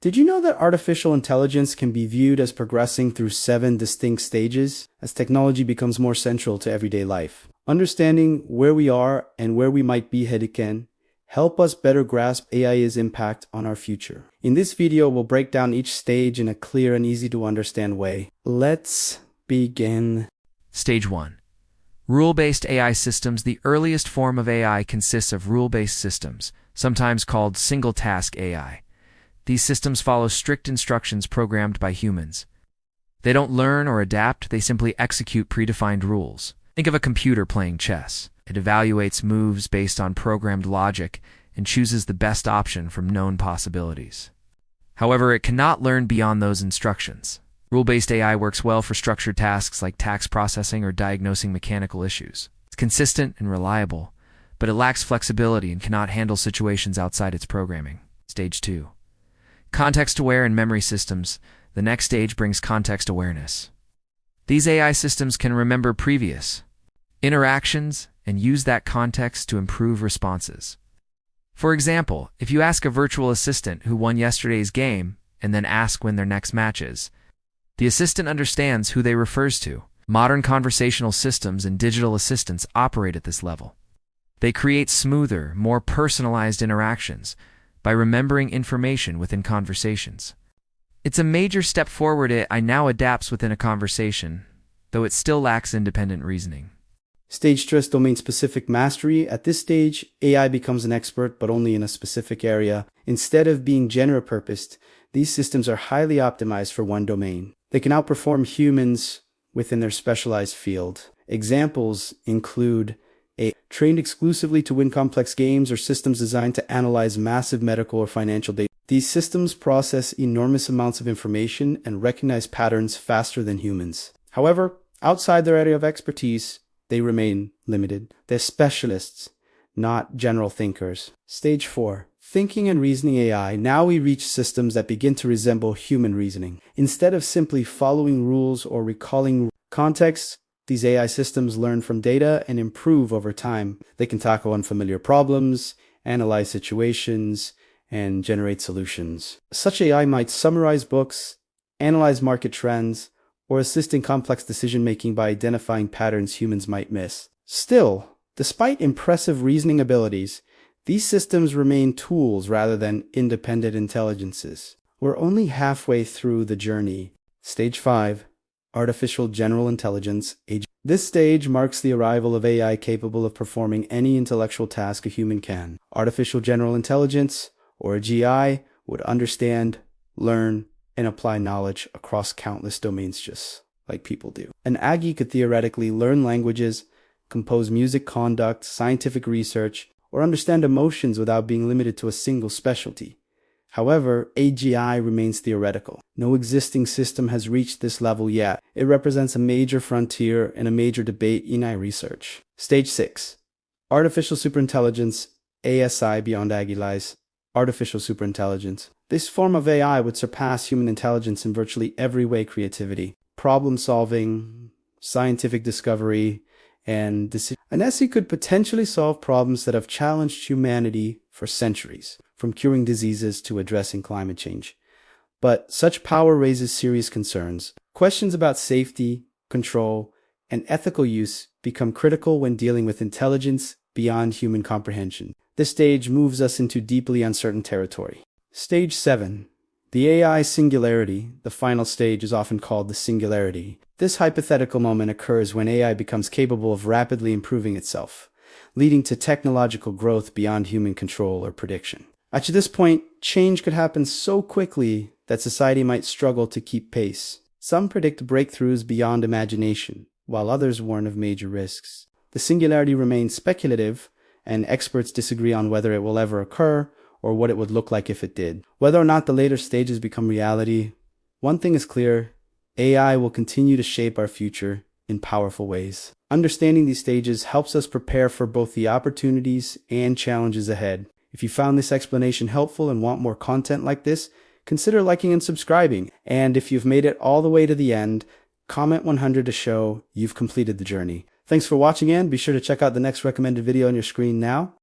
Did you know that artificial intelligence can be viewed as progressing through 7 distinct stages as technology becomes more central to everyday life? Understanding where we are and where we might be headed can help us better grasp AI's impact on our future. In this video, we'll break down each stage in a clear and easy to understand way. Let's begin. Stage 1. Rule-based AI systems. The earliest form of AI consists of rule-based systems, sometimes called single-task AI. These systems follow strict instructions programmed by humans. They don't learn or adapt, they simply execute predefined rules. Think of a computer playing chess. It evaluates moves based on programmed logic and chooses the best option from known possibilities. However, it cannot learn beyond those instructions. Rule-based AI works well for structured tasks like task processing or diagnosing mechanical issues. It's consistent and reliable, but it lacks flexibility and cannot handle situations outside its programming. Stage 2. Context-aware and memory systems. The next stage brings context awareness. These AI systems can remember previous interactions and use that context to improve responses. For example, if you ask a virtual assistant who won yesterday's game and then ask when their next match is, the assistant understands who they refers to. Modern conversational systems and digital assistants operate at this level. They create smoother, more personalized interactions by remembering information within conversations. It's a major step forward. AI now adapts within a conversation, though it still lacks independent reasoning. Stage stress domain-specific mastery. At this stage, AI becomes an expert, but only in a specific area. Instead of being general-purposed, these systems are highly optimized for one domain. They can outperform humans within their specialized field. Examples include AI trained exclusively to win complex games or systems designed to analyze massive medical or financial data. These systems process enormous amounts of information and recognize patterns faster than humans. However, outside their area of expertise, they remain limited. They're specialists, not general thinkers. Stage 4. Thinking and reasoning AI. Now we reach systems that begin to resemble human reasoning. Instead of simply following rules or recalling contexts, these AI systems learn from data and improve over time. They can tackle unfamiliar problems, analyze situations, and generate solutions. Such AI might summarize books, analyze market trends, or assist in complex decision-making by identifying patterns humans might miss. Still, despite impressive reasoning abilities, these systems remain tools rather than independent intelligences. We're only halfway through the journey. Stage 5. Artificial General Intelligence. This stage marks the arrival of AI capable of performing any intellectual task a human can. Artificial General Intelligence, or GI, would understand, learn, and apply knowledge across countless domains just like people do. An AGI could theoretically learn languages, compose music, conduct scientific research, or understand emotions without being limited to a single specialty. However, AGI remains theoretical. No existing system has reached this level yet. It represents a major frontier and a major debate in AI research. Stage 6. Artificial Superintelligence, ASI. Beyond AGI lies artificial superintelligence. This form of AI would surpass human intelligence in virtually every way: creativity, problem solving, scientific discovery, and decision. An SE could potentially solve problems that have challenged humanity for centuries, from curing diseases to addressing climate change. But such power raises serious concerns. Questions about safety, control, and ethical use become critical when dealing with intelligence beyond human comprehension. This stage moves us into deeply uncertain territory. Stage 7. The AI singularity. The final stage is often called the singularity. This hypothetical moment occurs when AI becomes capable of rapidly improving itself, leading to technological growth beyond human control or prediction. At this point, change could happen so quickly that society might struggle to keep pace. Some predict breakthroughs beyond imagination, while others warn of major risks. The singularity remains speculative, and experts disagree on whether it will ever occur or what it would look like if it did. Whether or not the later stages become reality, one thing is clear: AI will continue to shape our future in powerful ways. Understanding these stages helps us prepare for both the opportunities and challenges ahead. If you found this explanation helpful and want more content like this, consider liking and subscribing. And if you've made it all the way to the end, comment 100 to show you've completed the journey. Thanks for watching, and be sure to check out the next recommended video on your screen now.